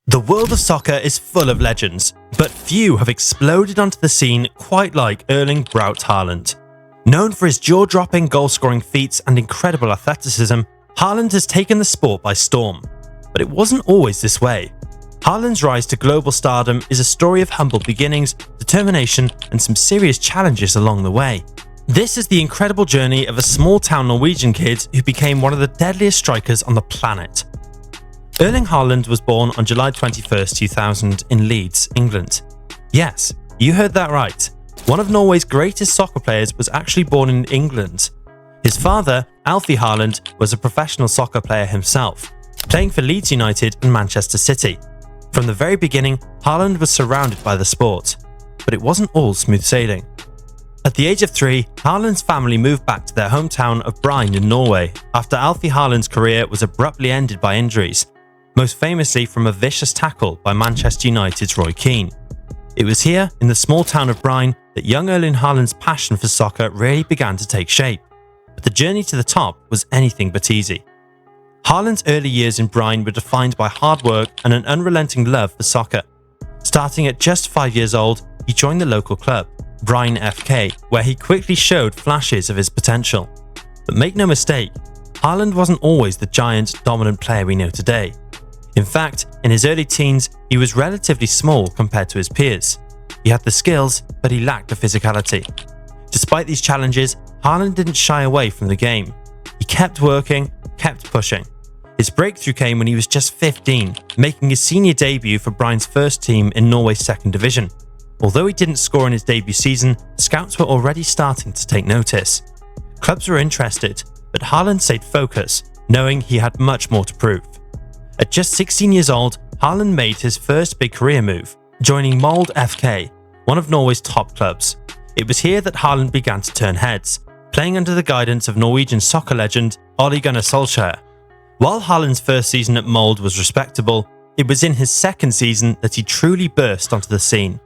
The world of soccer is full of legends, but few have exploded onto the scene quite like Erling Braut Haaland. Known for his jaw-dropping goal-scoring feats and incredible athleticism, Haaland has taken the sport by storm. But it wasn't always this way. Haaland's rise to global stardom is a story of humble beginnings, determination, and some serious challenges along the way. This is the incredible journey of a small-town Norwegian kid who became one of the deadliest strikers on the planet. Erling Haaland was born on July 21, 2000 in Leeds, England. Yes, you heard that right. One of Norway's greatest soccer players was actually born in England. His father, Erling Haaland, was a professional soccer player himself, playing for Leeds United and Manchester City. From the very beginning, Haaland was surrounded by the sport, but it wasn't all smooth sailing. At the age of 3, Haaland's family moved back to their hometown of Bryn in Norway after Erling Haaland's career was abruptly ended by injuries, most famously from a vicious tackle by Manchester United's Roy Keane. It was here, in the small town of Bryn, that young Erling Haaland's passion for soccer really began to take shape, but the journey to the top was anything but easy. Haaland's early years in Bryn were defined by hard work and an unrelenting love for soccer. Starting at just 5 years old, he joined the local club, Bryn FK, where he quickly showed flashes of his potential. But make no mistake, Haaland wasn't always the giant, dominant player we know today. In fact, in his early teens, he was relatively small compared to his peers. He had the skills, but he lacked the physicality. Despite these challenges, Haaland didn't shy away from the game. He kept working, kept pushing. His breakthrough came when he was just 15, making his senior debut for Bryn's first team in Norway's second division. Although he didn't score in his debut season, scouts were already starting to take notice. Clubs were interested, but Haaland stayed focused, knowing he had much more to prove. At just 16 years old, Haaland made his first big career move, joining Molde FK, one of Norway's top clubs. It was here that Haaland began to turn heads, playing under the guidance of Norwegian soccer legend Ole Gunnar Solskjaer. While Haaland's first season at Molde was respectable, it was in his second season that he truly burst onto the scene.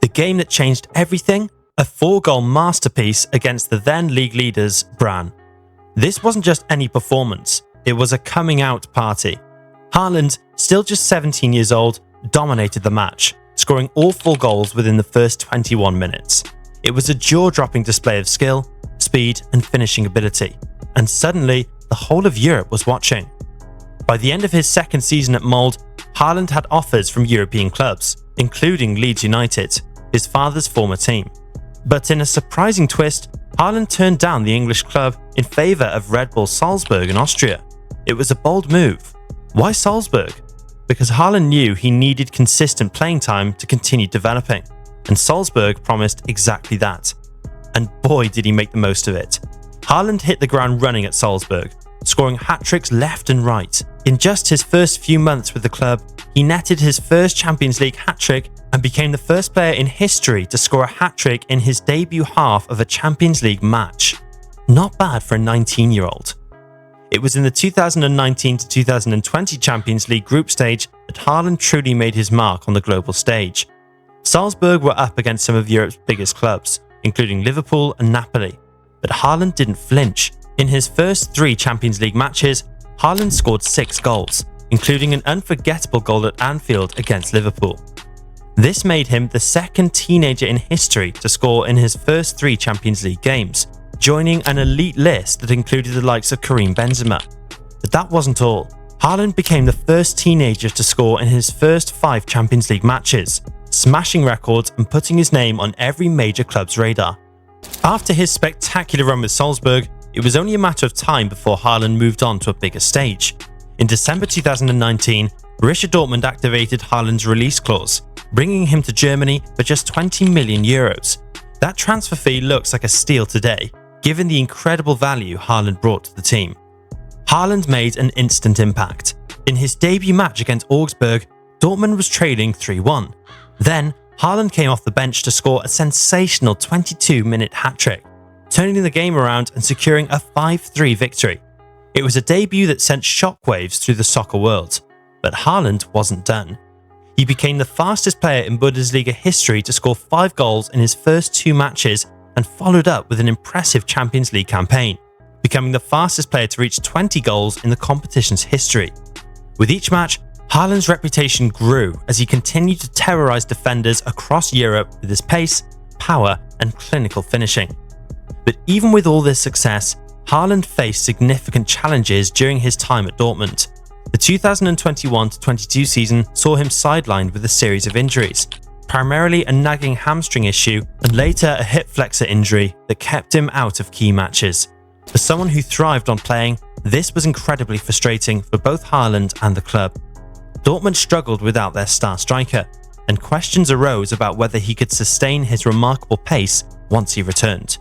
The game that changed everything, a 4-goal masterpiece against the then league leaders, Brann. This wasn't just any performance, it was a coming-out party. Haaland, still just 17 years old, dominated the match, scoring all 4 goals within the first 21 minutes. It was a jaw-dropping display of skill, speed, and finishing ability, and suddenly, the whole of Europe was watching. By the end of his second season at Molde, Haaland had offers from European clubs, including Leeds United, his father's former team. But in a surprising twist, Haaland turned down the English club in favour of Red Bull Salzburg in Austria. It was a bold move. Why Salzburg? Because Haaland knew he needed consistent playing time to continue developing, and Salzburg promised exactly that. And boy did he make the most of it. Haaland hit the ground running at Salzburg, scoring hat-tricks left and right. In just his first few months with the club, he netted his first Champions League hat-trick and became the first player in history to score a hat-trick in his debut half of a Champions League match. Not bad for a 19-year-old. It was in the 2019 to 2020 Champions League group stage that Haaland truly made his mark on the global stage. Salzburg were up against some of Europe's biggest clubs, including Liverpool and Napoli, but Haaland didn't flinch. In his first 3 Champions League matches, Haaland scored 6 goals, including an unforgettable goal at Anfield against Liverpool. This made him the second teenager in history to score in his first 3 Champions League games, joining an elite list that included the likes of Karim Benzema. But that wasn't all. Haaland became the first teenager to score in his first 5 Champions League matches, smashing records and putting his name on every major club's radar. After his spectacular run with Salzburg, it was only a matter of time before Haaland moved on to a bigger stage. In December 2019, Borussia Dortmund activated Haaland's release clause, bringing him to Germany for just 20 million euros. That transfer fee looks like a steal today, given the incredible value Haaland brought to the team. Haaland made an instant impact. In his debut match against Augsburg, Dortmund was trailing 3-1. Then, Haaland came off the bench to score a sensational 22-minute hat-trick, turning the game around and securing a 5-3 victory. It was a debut that sent shockwaves through the soccer world, but Haaland wasn't done. He became the fastest player in Bundesliga history to score 5 goals in his first 2 matches and followed up with an impressive Champions League campaign, becoming the fastest player to reach 20 goals in the competition's history. With each match, Haaland's reputation grew as he continued to terrorize defenders across Europe with his pace, power, and clinical finishing. But even with all this success, Haaland faced significant challenges during his time at Dortmund. The 2021-22 season saw him sidelined with a series of injuries, primarily a nagging hamstring issue and later a hip flexor injury that kept him out of key matches. For someone who thrived on playing, this was incredibly frustrating for both Haaland and the club. Dortmund struggled without their star striker, and questions arose about whether he could sustain his remarkable pace once he returned.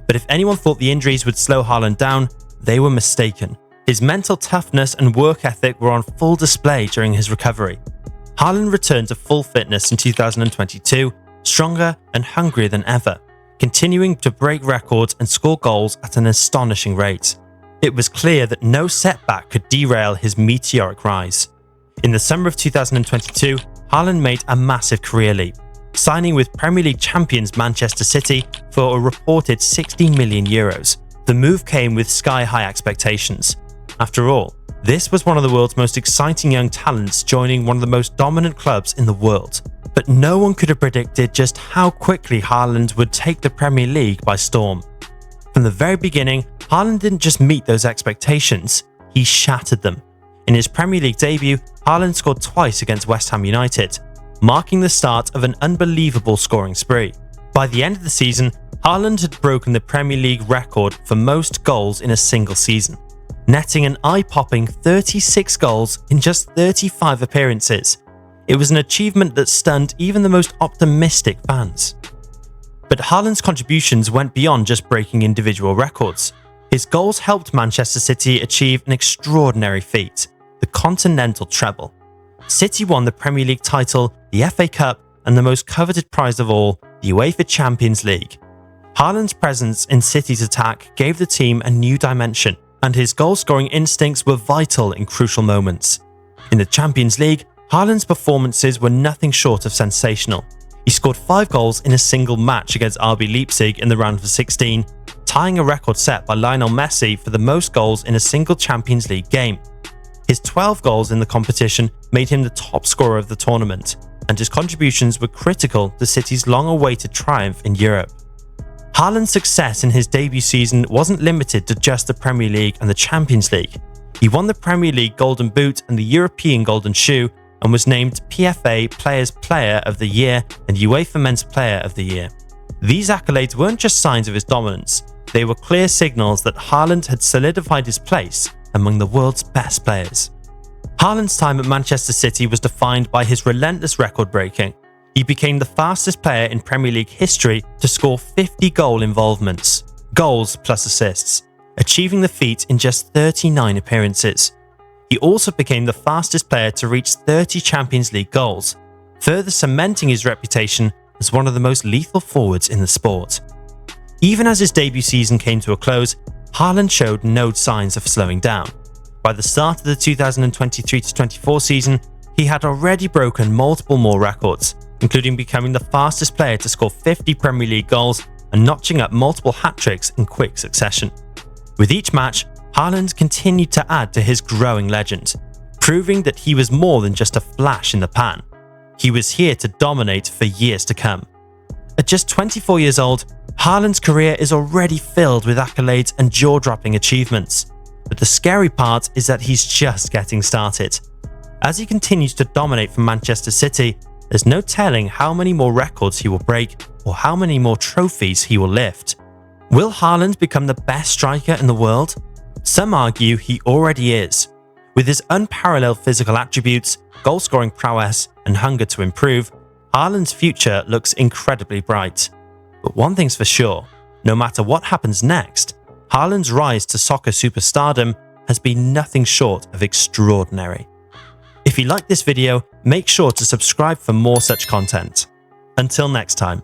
But if anyone thought the injuries would slow Haaland down, they were mistaken. His mental toughness and work ethic were on full display during his recovery. Haaland returned to full fitness in 2022, stronger and hungrier than ever, continuing to break records and score goals at an astonishing rate. It was clear that no setback could derail his meteoric rise. In the summer of 2022, Haaland made a massive career leap, signing with Premier League champions Manchester City for a reported €60 million. The move came with sky-high expectations. After all, this was one of the world's most exciting young talents joining one of the most dominant clubs in the world. But no one could have predicted just how quickly Haaland would take the Premier League by storm. From the very beginning, Haaland didn't just meet those expectations, he shattered them. In his Premier League debut, Haaland scored twice against West Ham United, marking the start of an unbelievable scoring spree. By the end of the season, Haaland had broken the Premier League record for most goals in a single season, netting an eye-popping 36 goals in just 35 appearances. It was an achievement that stunned even the most optimistic fans. But Haaland's contributions went beyond just breaking individual records. His goals helped Manchester City achieve an extraordinary feat: the Continental treble. City won the Premier League title, the FA Cup, and the most coveted prize of all, the UEFA Champions League. Haaland's presence in City's attack gave the team a new dimension, and his goal-scoring instincts were vital in crucial moments. In the Champions League, Haaland's performances were nothing short of sensational. He scored 5 goals in a single match against RB Leipzig in the round of 16, tying a record set by Lionel Messi for the most goals in a single Champions League game. His 12 goals in the competition made him the top scorer of the tournament, and his contributions were critical to City's long-awaited triumph in Europe. Haaland's success in his debut season wasn't limited to just the Premier League and the Champions League. He won the Premier League Golden Boot and the European Golden Shoe, and was named PFA Players Player of the Year and UEFA Men's Player of the Year. These accolades weren't just signs of his dominance, they were clear signals that Haaland had solidified his place among the world's best players. Haaland's time at Manchester City was defined by his relentless record breaking. He became the fastest player in Premier League history to score 50 goal involvements, goals plus assists, achieving the feat in just 39 appearances. He also became the fastest player to reach 30 Champions League goals, further cementing his reputation as one of the most lethal forwards in the sport. Even as his debut season came to a close, Haaland showed no signs of slowing down. By the start of the 2023-24 season, he had already broken multiple more records, including becoming the fastest player to score 50 Premier League goals and notching up multiple hat-tricks in quick succession. With each match, Haaland continued to add to his growing legend, proving that he was more than just a flash in the pan. He was here to dominate for years to come. At just 24 years old, Haaland's career is already filled with accolades and jaw-dropping achievements. But the scary part is that he's just getting started. As he continues to dominate for Manchester City, there's no telling how many more records he will break or how many more trophies he will lift. Will Haaland become the best striker in the world? Some argue he already is. With his unparalleled physical attributes, goal-scoring prowess, and hunger to improve, Haaland's future looks incredibly bright. But one thing's for sure, no matter what happens next, Haaland's rise to soccer superstardom has been nothing short of extraordinary. If you liked this video, make sure to subscribe for more such content. Until next time.